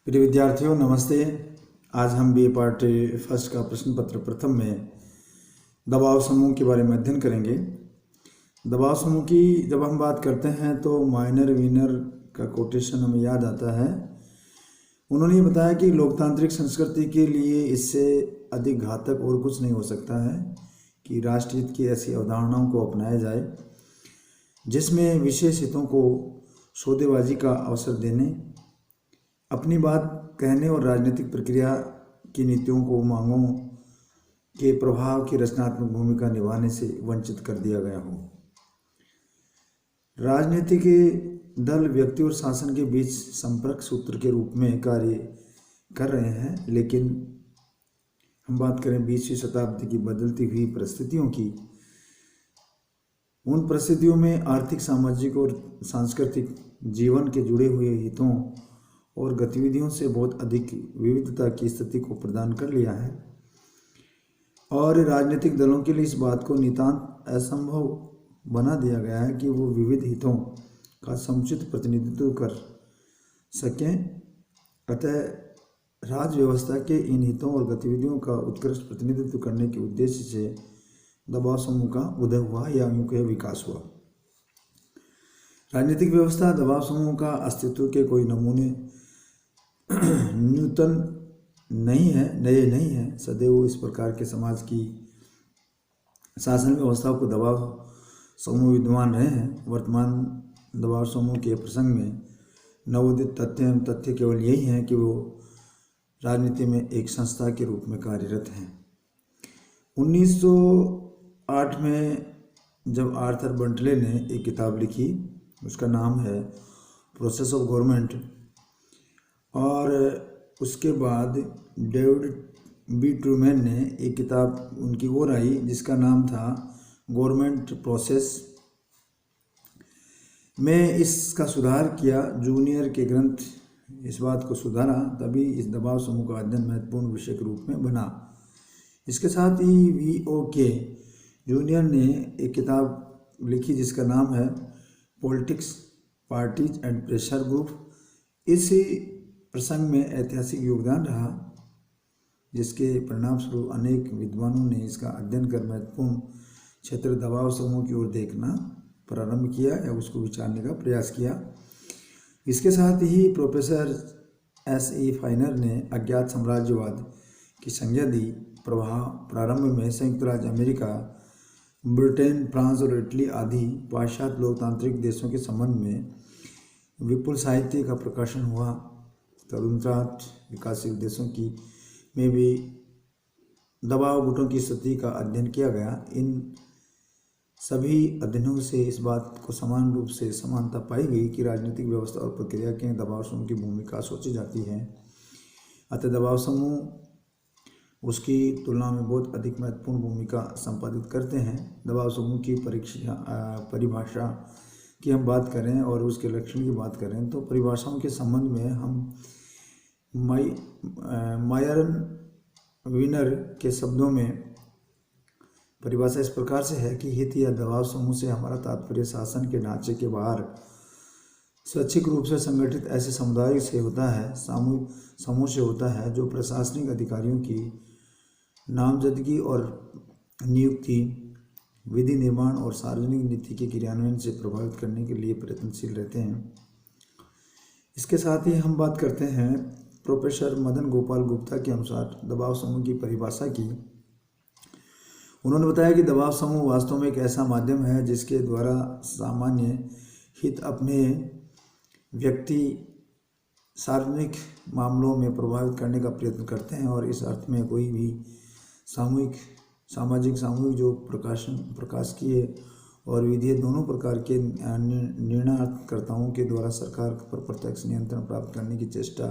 प्रिय विद्यार्थियों नमस्ते। आज हम बीए पार्ट फर्स्ट का प्रश्न पत्र प्रथम में दबाव समूह के बारे में अध्ययन करेंगे। दबाव समूह की जब हम बात करते हैं तो माइनर वीनर का कोटेशन हमें याद आता है। उन्होंने ये बताया कि लोकतांत्रिक संस्कृति के लिए इससे अधिक घातक और कुछ नहीं हो सकता है कि राष्ट्रहित की ऐसी अवधारणाओं को अपनाया जाए जिसमें विशेष हितों को सौदेबाजी का अवसर देने, अपनी बात कहने और राजनीतिक प्रक्रिया की नीतियों को मांगों के प्रभाव की रचनात्मक भूमिका निभाने से वंचित कर दिया गया हो। राजनीतिक दल व्यक्ति और शासन के बीच संपर्क सूत्र के रूप में कार्य कर रहे हैं, लेकिन हम बात करें 20वीं शताब्दी की बदलती हुई परिस्थितियों की, उन परिस्थितियों में आर्थिक, सामाजिक और सांस्कृतिक जीवन के जुड़े हुए हितों और गतिविधियों से बहुत अधिक विविधता की स्थिति को प्रदान कर लिया है और राजनीतिक दलों के लिए इस बात को नितांत असंभव बना दिया गया है कि वो विविध हितों का समुचित प्रतिनिधित्व कर सकें। अतः राज्य व्यवस्था के इन हितों और गतिविधियों का उत्कृष्ट प्रतिनिधित्व करने के उद्देश्य से दबाव समूह का उदय हुआ या यूं कहे विकास हुआ। राजनीतिक व्यवस्था दबाव समूह का अस्तित्व के कोई नमूने नूतन नहीं है, नए नहीं है। सदैव इस प्रकार के समाज की शासन व्यवस्था को दबाव समूह विद्यमान रहे हैं। वर्तमान दबाव समूह के प्रसंग में नवोदित तथ्य केवल यही है कि वो राजनीति में एक संस्था के रूप में कार्यरत हैं। 1908 में जब आर्थर बंटले ने एक किताब लिखी, उसका नाम है प्रोसेस ऑफ गवर्नमेंट, और उसके बाद डेविड बी ट्रूमैन ने एक किताब उनकी और आई जिसका नाम था गवर्नमेंट प्रोसेस, में इसका सुधार किया। जूनियर के ग्रंथ इस बात को सुधारा, तभी इस दबाव समूह का अध्ययन महत्वपूर्ण विषय के रूप में बना। इसके साथ ही VOK जूनियर ने एक किताब लिखी जिसका नाम है politics, parties and pressure group. इस प्रसंग में ऐतिहासिक योगदान रहा, जिसके परिणाम स्वरूप अनेक विद्वानों ने इसका अध्ययन कर महत्वपूर्ण क्षेत्र दबाव समूह की ओर देखना प्रारंभ किया या उसको विचारने का प्रयास किया। इसके साथ ही प्रोफेसर SE फाइनर ने अज्ञात साम्राज्यवाद की संज्ञा दी। प्रारंभ में संयुक्त राज्य अमेरिका, ब्रिटेन, फ्रांस और इटली आदि पाश्चात्य लोकतांत्रिक देशों के संबंध में विपुल साहित्य का प्रकाशन हुआ। तदुपरांत विकासशील देशों की में भी दबाव गुटों की स्थिति का अध्ययन किया गया। इन सभी अध्ययनों से इस बात को समान रूप से समानता पाई गई कि राजनीतिक व्यवस्था और प्रक्रिया के दबाव समूह की भूमिका सोची जाती है। अतः दबाव समूह उसकी तुलना में बहुत अधिक महत्वपूर्ण भूमिका संपादित करते हैं। दबाव समूह की परिभाषा की हम बात करें और उसके लक्षण की बात करें तो परिभाषाओं के संबंध में हम मायरन वीनर के शब्दों में परिभाषा इस प्रकार से है कि हित या दबाव समूह से हमारा तात्पर्य शासन के ढांचे के बाहर स्वैच्छिक रूप से संगठित ऐसे समुदाय से होता है, सामूहिक समूह से होता है जो प्रशासनिक अधिकारियों की नामजदगी और नियुक्ति, विधि निर्माण और सार्वजनिक नीति के क्रियान्वयन से प्रभावित करने के लिए प्रयत्नशील रहते हैं। इसके साथ ही हम बात करते हैं प्रोफेसर मदन गोपाल गुप्ता के अनुसार दबाव समूह की परिभाषा की। उन्होंने बताया कि दबाव समूह वास्तव में एक ऐसा माध्यम है जिसके द्वारा सामान्य हित अपने व्यक्ति सार्वजनिक मामलों में प्रभावित करने का प्रयत्न करते हैं और इस अर्थ में कोई भी सामाजिक जो प्रकाशकीय और विधीय दोनों प्रकार के निर्णयकर्ताओं के द्वारा सरकार पर प्रत्यक्ष नियंत्रण प्राप्त करने की चेष्टा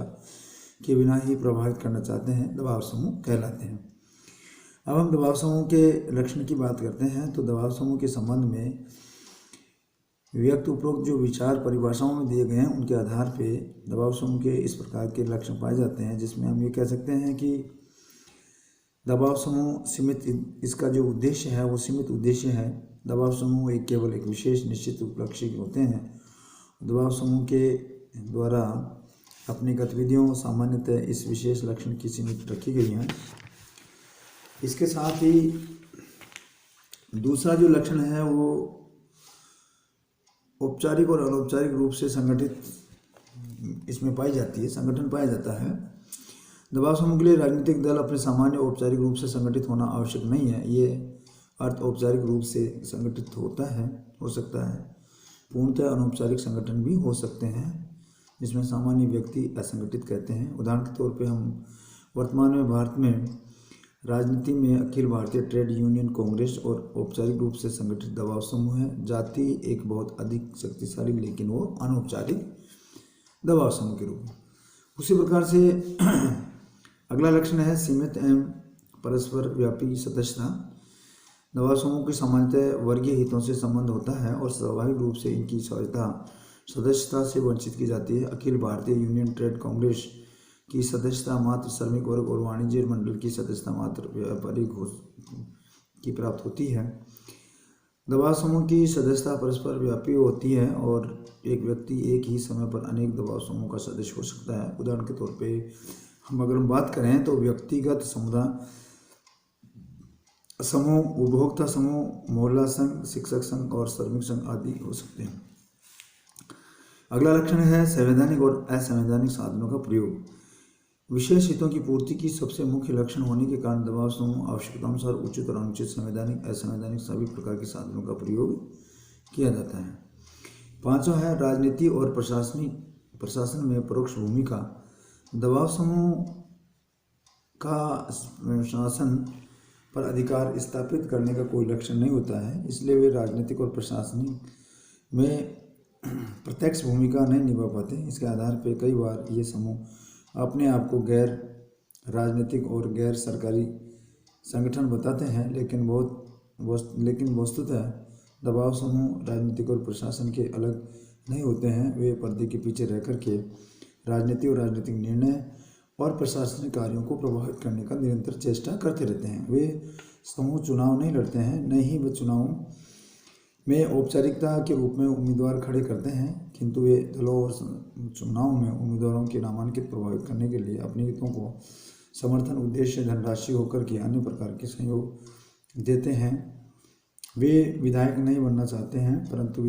के बिना ही प्रभावित करना चाहते हैं, दबाव समूह कहलाते हैं। अब हम दबाव समूह के लक्षण की बात करते हैं तो दबाव समूह के संबंध में व्यक्त उपरोक्त जो विचार परिभाषाओं में दिए गए हैं उनके आधार पे दबाव समूह के इस प्रकार के लक्षण पाए जाते हैं, जिसमें हम ये कह सकते हैं कि दबाव समूह सीमित, इसका जो उद्देश्य है वो सीमित उद्देश्य है। दबाव समूह केवल एक विशेष निश्चित उपलक्ष्य होते हैं। दबाव समूह के द्वारा अपनी गतिविधियों सामान्यतः इस विशेष लक्षण की सीमित रखी गई हैं। इसके साथ ही दूसरा जो लक्षण है वो औपचारिक और अनौपचारिक रूप से संगठित इसमें पाई जाती है, संगठन पाया जाता है। दबाव समूह के लिए राजनीतिक दल अपने सामान्य औपचारिक रूप से संगठित होना आवश्यक नहीं है। ये अर्थ औपचारिक रूप से संगठित हो सकता है। पूर्णतः अनौपचारिक संगठन भी हो सकते हैं जिसमें सामान्य व्यक्ति असंगठित कहते हैं। उदाहरण के तौर पे हम वर्तमान में भारत में राजनीति में अखिल भारतीय ट्रेड यूनियन कांग्रेस और औपचारिक रूप से संगठित दबाव समूह है। जाति एक बहुत अधिक शक्तिशाली लेकिन वो अनौपचारिक दबाव समूह के रूप में। उसी प्रकार से अगला लक्षण है सीमित एवं परस्पर व्यापी सदस्यता। दबाव समूह की सामान्यतः वर्गीय हितों से संबंध होता है और स्वाभाविक रूप से इनकी सदस्यता से वंचित की जाती है। अखिल भारतीय यूनियन ट्रेड कांग्रेस की सदस्यता मात्र श्रमिक वर्ग और वाणिज्य मंडल की सदस्यता मात्र व्यापारिक की प्राप्त होती है। दबाव समूह की सदस्यता परस्पर व्यापी होती है और एक व्यक्ति एक ही समय पर अनेक दबाव समूह का सदस्य हो सकता है। उदाहरण के तौर पे अगर हम बात करें तो व्यक्तिगत समुदाय समूह, उपभोक्ता समूह, मोहल्ला संघ, शिक्षक संघ और श्रमिक संघ आदि हो सकते हैं। अगला लक्षण है संवैधानिक और असंवैधानिक साधनों का प्रयोग। विशेष हितों की पूर्ति की सबसे मुख्य लक्षण होने के कारण दबाव समूह आवश्यकतानुसार उचित और अनुचित संवैधानिक असंवैधानिक सभी प्रकार के साधनों का प्रयोग किया जाता है। पांचवा है राजनीति और प्रशासन में परोक्ष भूमिका। दबाव समूह का शासन पर अधिकार स्थापित करने का कोई लक्षण नहीं होता है, इसलिए वे राजनीतिक और प्रशासनिक में प्रत्यक्ष भूमिका नहीं निभा पाते। इसके आधार पर कई बार ये समूह अपने आप को गैर राजनीतिक और गैर सरकारी संगठन बताते हैं, लेकिन वस्तुतः दबाव समूह राजनीतिक और प्रशासन के अलग नहीं होते हैं। वे पर्दे के पीछे रह कर के राजनीति और राजनीतिक निर्णय और प्रशासनिक कार्यों को प्रभावित करने का निरंतर चेष्टा करते रहते हैं। वे समूह चुनाव नहीं लड़ते हैं, न ही वे चुनाव में औपचारिकता के रूप में उम्मीदवार खड़े करते हैं, किंतु वे दलों और चुनाव में उम्मीदवारों के नामांकित प्रभावित करने के लिए अपने हितों को समर्थन, उद्देश्य, धनराशि होकर के अन्य प्रकार के सहयोग देते हैं। वे विधायक नहीं बनना चाहते हैं, परंतु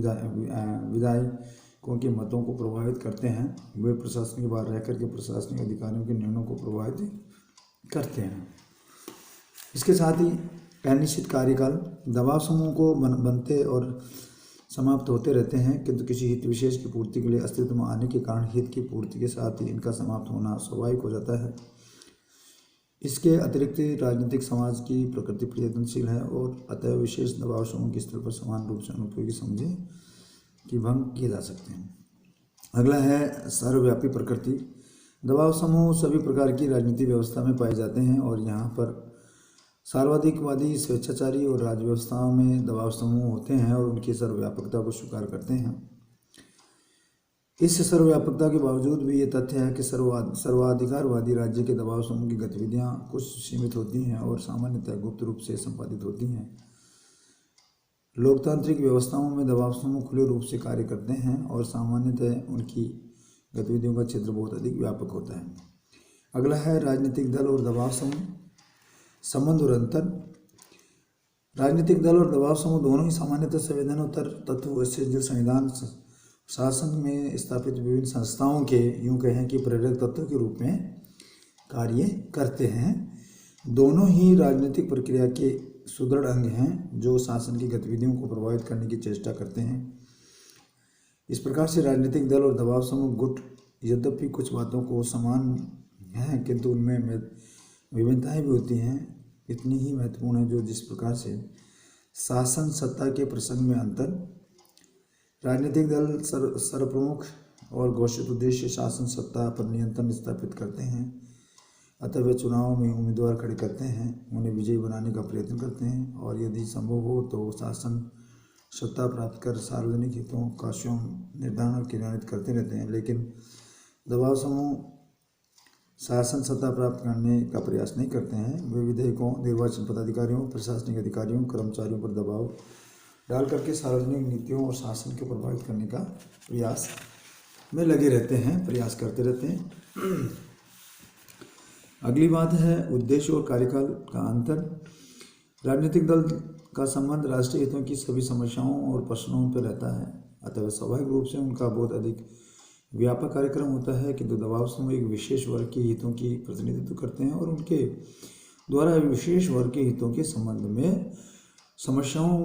विधायकों के मतों को प्रभावित करते हैं। वे प्रशासन के बाहर रह करके प्रशासनिक अधिकारियों के निर्णयों को प्रभावित करते हैं। इसके साथ ही अनिश्चित कार्यकाल। दबाव समूह को बनते और समाप्त होते रहते हैं, किंतु किसी हित विशेष की पूर्ति के लिए अस्तित्व में आने के कारण हित की पूर्ति के साथ ही इनका समाप्त होना स्वाभाविक हो जाता है। इसके अतिरिक्त राजनीतिक समाज की प्रकृति परिवर्तनशील है और अतः विशेष दबाव समूह के स्तर पर समान रूप से अनुपयोगी समझे कि भंग किए जा सकते हैं। अगला है सर्वव्यापी प्रकृति। दबाव समूह सभी प्रकार की राजनीतिक व्यवस्था में पाए जाते हैं और यहाँ पर सर्वाधिकवादी, स्वेच्छाचारी और राज्य व्यवस्थाओं में दबाव समूह होते हैं और उनकी सर्वव्यापकता को स्वीकार करते हैं। इस सर्वव्यापकता के बावजूद भी ये तथ्य है कि सर्वाधिकारवादी राज्य के दबाव समूह की गतिविधियां कुछ सीमित होती हैं और सामान्यतः गुप्त रूप से संपादित होती हैं। लोकतांत्रिक व्यवस्थाओं में दबाव समूह खुले रूप से कार्य करते हैं और सामान्यतः उनकी गतिविधियों का क्षेत्र बहुत अधिक व्यापक होता है। अगला है राजनीतिक दल और दबाव समूह, संबंध और अंतर। राजनीतिक दल और दबाव समूह दोनों ही सामान्यतः संवैधानोत्तर तत्व से जो संविधान शासन में स्थापित विभिन्न संस्थाओं के यूँ कहें कि प्रेरक तत्व के रूप में कार्य करते हैं। दोनों ही राजनीतिक प्रक्रिया के सुदृढ़ अंग हैं जो शासन की गतिविधियों को प्रभावित करने की चेष्टा करते हैं। इस प्रकार से राजनीतिक दल और दबाव समूह गुट यद्यपि कुछ बातों को समान हैं, किंतु उनमें विभिन्नताएं भी होती हैं। इतनी ही महत्वपूर्ण है जो जिस प्रकार से शासन सत्ता के प्रसंग में अंतर। राजनीतिक दल सर्वप्रमुख और घोषित उद्देश्य शासन सत्ता पर नियंत्रण स्थापित करते हैं, अतः वे चुनाव में उम्मीदवार खड़े करते हैं, उन्हें विजयी बनाने का प्रयत्न करते हैं और यदि संभव हो तो शासन सत्ता प्राप्त कर सार्वजनिक हितों का स्वयं निर्धारण और क्रियान्वित करते रहते हैं। लेकिन दबाव समूह शासन सत्ता प्राप्त करने का प्रयास नहीं करते हैं। वे विधेयकों, निर्वाचन पदाधिकारियों, प्रशासनिक अधिकारियों, कर्मचारियों पर दबाव डाल करके सार्वजनिक नीतियों और शासन को प्रभावित करने का प्रयास में लगे रहते हैं, प्रयास करते रहते हैं। अगली बात है उद्देश्य और कार्यकाल का अंतर। राजनीतिक दल का संबंध राष्ट्रीय हितों की सभी समस्याओं और प्रश्नों पर रहता है, अतः स्वाभाविक रूप से उनका बहुत अधिक व्यापक कार्यक्रम होता है, किंतु दबाव समूह एक विशेष वर्ग के हितों की प्रतिनिधित्व करते हैं और उनके द्वारा विशेष वर्ग के हितों के संबंध में समस्याओं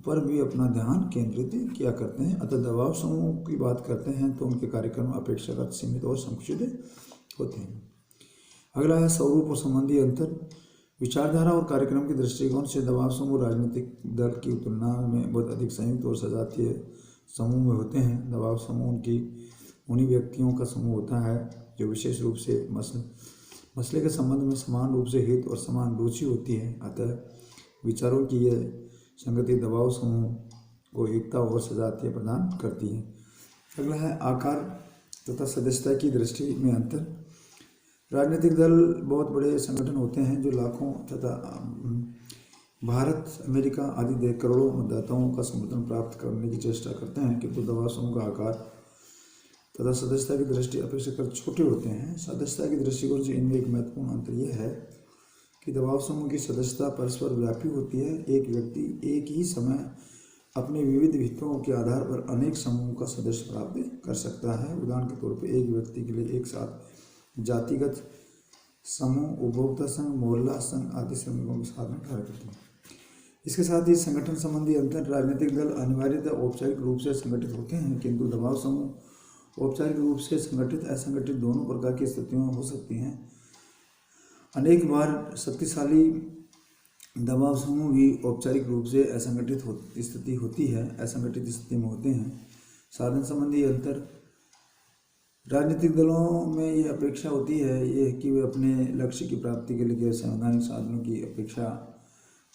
पर भी अपना ध्यान केंद्रित किया करते हैं। अतः दबाव समूह की बात करते हैं तो उनके कार्यक्रम अपेक्षाकृत सीमित और संकुचित होते हैं। अगला है स्वरूप और संबंधी अंतर। विचारधारा और कार्यक्रम के दृष्टिकोण से दबाव समूह राजनीतिक दल की तुलना में बहुत अधिक संयुक्त और सजातीय समूह में होते हैं। दबाव समूह उन्हीं व्यक्तियों का समूह होता है जो विशेष रूप से मसले के संबंध में समान रूप से हित और समान रुचि होती है। अतः विचारों की यह संगति दबाव समूह को एकता और सजातीय प्रदान करती है। अगला है आकार तथा सदस्यता की दृष्टि में अंतर। राजनीतिक दल बहुत बड़े संगठन होते हैं जो लाखों तथा भारत, अमेरिका आदि देश करोड़ों मतदाताओं का समर्थन प्राप्त करने की चेष्टा करते हैं, किंतु दबाव समूह का आकार तथा सदस्यता की दृष्टि अपेक्षाकृत छोटे होते हैं। सदस्यता की दृष्टिकोण से इनमें एक महत्वपूर्ण अंतर यह है कि दबाव समूह की सदस्यता परस्पर व्यापी होती है। एक व्यक्ति एक ही समय अपने विविध हितों के आधार पर अनेक समूह का सदस्य प्राप्त कर सकता है। उदाहरण के तौर पर एक व्यक्ति के लिए एक साथ जातिगत समूह, उपभोक्ता संघ, मोहल्ला संघ आदि श्रमिकों के साथ में कार्य करते हैं। इसके साथ ही संगठन संबंधी अंतर। राजनीतिक दल अनिवार्यतः औपचारिक रूप से संगठित होते हैं, किंतु दबाव समूह औपचारिक रूप से संगठित असंगठित दोनों प्रकार की स्थितियां हो सकती हैं। अनेक बार शक्तिशाली दबाव समूह भी औपचारिक रूप से असंगठित स्थिति होती है, असंगठित स्थिति में होते हैं। साधन संबंधी अंतर। राजनीतिक दलों में ये अपेक्षा होती है ये कि वे अपने लक्ष्य की प्राप्ति के लिए संवैधानिक साधनों की अपेक्षा,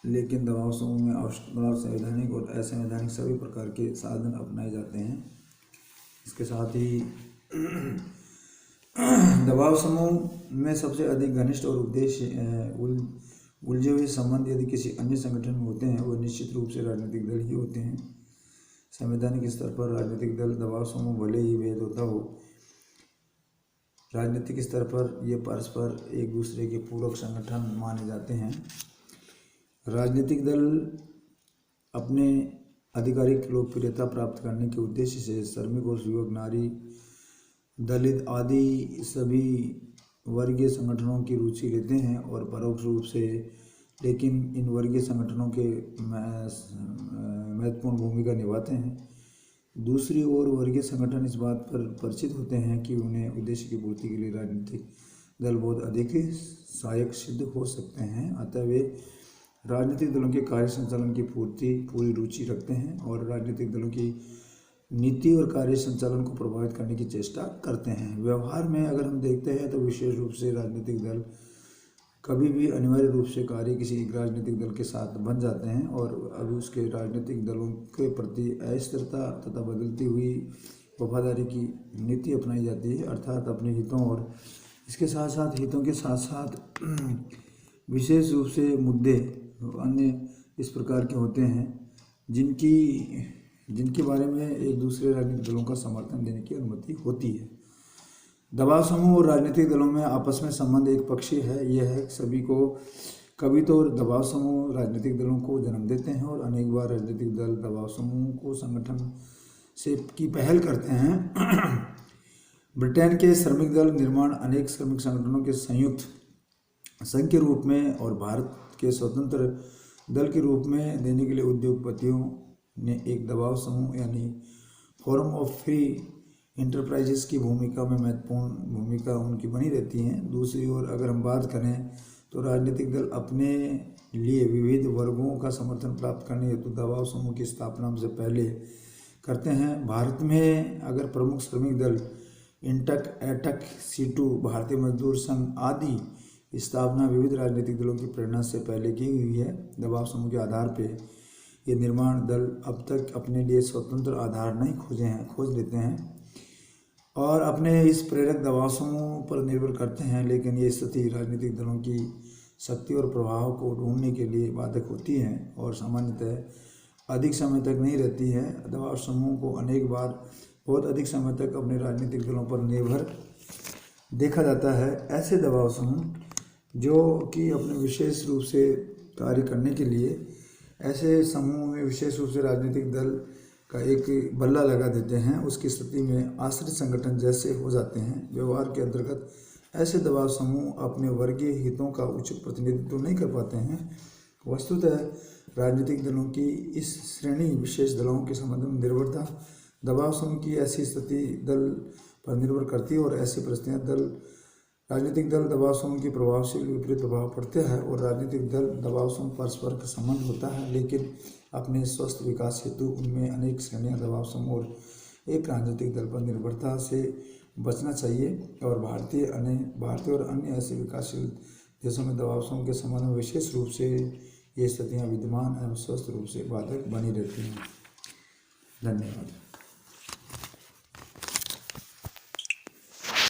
लेकिन दबाव समूह में आवश्यक संवैधानिक और असंवैधानिक सभी प्रकार के साधन अपनाए जाते हैं। इसके साथ ही दबाव समूह में सबसे अधिक घनिष्ठ और उद्देश्य उलझे हुए संबंध यदि किसी अन्य संगठन में होते हैं, वो निश्चित रूप से राजनीतिक दल ही होते हैं। संवैधानिक स्तर पर राजनीतिक दल दबाव समूह भले ही भेद होता हो, राजनीतिक स्तर पर ये परस्पर एक दूसरे के पूरक संगठन माने जाते हैं। राजनीतिक दल अपने आधिकारिक लोकप्रियता प्राप्त करने के उद्देश्य से श्रमिक और युवक, नारी, दलित आदि सभी वर्गीय संगठनों की रुचि लेते हैं और परोक्ष रूप से लेकिन इन वर्गीय संगठनों के महत्वपूर्ण भूमिका निभाते हैं। दूसरी ओर वर्गीय संगठन इस बात पर परिचित होते हैं कि उन्हें उद्देश्य की पूर्ति के लिए राजनीतिक दल बहुत अधिक सहायक सिद्ध हो सकते हैं। अतः वे राजनीतिक दलों के कार्य संचालन की पूरी रुचि रखते हैं और राजनीतिक दलों की नीति और कार्य संचालन को प्रभावित करने की चेष्टा करते हैं। व्यवहार में अगर हम देखते हैं तो विशेष रूप से राजनीतिक दल कभी भी अनिवार्य रूप से कार्य किसी एक राजनीतिक दल के साथ बन जाते हैं और अभी उसके राजनीतिक दलों के प्रति अस्थिरता तथा बदलती हुई वफादारी की नीति अपनाई जाती है, अर्थात अपने हितों और इसके साथ साथ हितों के साथ साथ विशेष रूप से मुद्दे अन्य इस प्रकार के होते हैं जिनके बारे में एक दूसरे राजनीतिक दलों का समर्थन देने की अनुमति होती है। दबाव समूह और राजनीतिक दलों में आपस में संबंध एक पक्षीय है। यह है सभी को कभी तो दबाव समूह राजनीतिक दलों को जन्म देते हैं और अनेक बार राजनीतिक दल दबाव समूह को संगठन से की पहल करते हैं। ब्रिटेन के श्रमिक दल निर्माण अनेक श्रमिक संगठनों के संयुक्त संघ के रूप में और भारत के स्वतंत्र दल के रूप में देने के लिए उद्योगपतियों ने एक दबाव समूह यानी फोरम ऑफ फ्री इंटरप्राइजेस की भूमिका में महत्वपूर्ण भूमिका उनकी बनी रहती है। दूसरी ओर अगर हम बात करें तो राजनीतिक दल अपने लिए विविध वर्गों का समर्थन प्राप्त करने हेतु दबाव समूह की स्थापना से पहले करते हैं। भारत में अगर प्रमुख श्रमिक दल इंटक, एटक, सीटू, भारतीय मजदूर संघ आदि स्थापना विविध राजनीतिक दलों की प्रेरणा से पहले की हुई है। दबाव समूह के आधार पर ये निर्माण दल अब तक अपने लिए स्वतंत्र आधार नहीं खोज लेते हैं और अपने इस प्रेरक दबाव समूह पर निर्भर करते हैं, लेकिन ये स्थिति राजनीतिक दलों की शक्ति और प्रभाव को ढूंढने के लिए बाधक होती है और सामान्यतः अधिक समय तक नहीं रहती है। दबाव समूह को अनेक बार बहुत अधिक समय तक अपने राजनीतिक दलों पर निर्भर देखा जाता है। ऐसे दबाव समूह जो कि अपने विशेष रूप से कार्य करने के लिए ऐसे समूह में विशेष रूप से राजनीतिक दल का एक बल्ला लगा देते हैं, उसकी स्थिति में आश्रित संगठन जैसे हो जाते हैं। व्यवहार के अंतर्गत ऐसे दबाव समूह अपने वर्गीय हितों का उचित प्रतिनिधित्व नहीं कर पाते हैं। वस्तुतः राजनीतिक दलों की इस श्रेणी विशेष दलों के संबंध में निर्भरता दबाव समूह की ऐसी स्थिति दल पर निर्भर करती है और ऐसी परिस्थितियां राजनीतिक दल दबाव समूह की प्रभावशील विपरीत प्रभाव पड़ते हैं और राजनीतिक दल दबाव समूह परस्पर का संबंध होता है, लेकिन अपने स्वस्थ विकास हेतु उनमें अनेक श्रेणियां दबाव समूह और एक राजनीतिक दल पर निर्भरता से बचना चाहिए। और भारतीय और अन्य ऐसे विकासशील देशों में दबाव समूह के संबंध में विशेष रूप से ये स्थितियाँ विद्यमान एवं स्वस्थ रूप से बाधक बनी रहती हैं। धन्यवाद।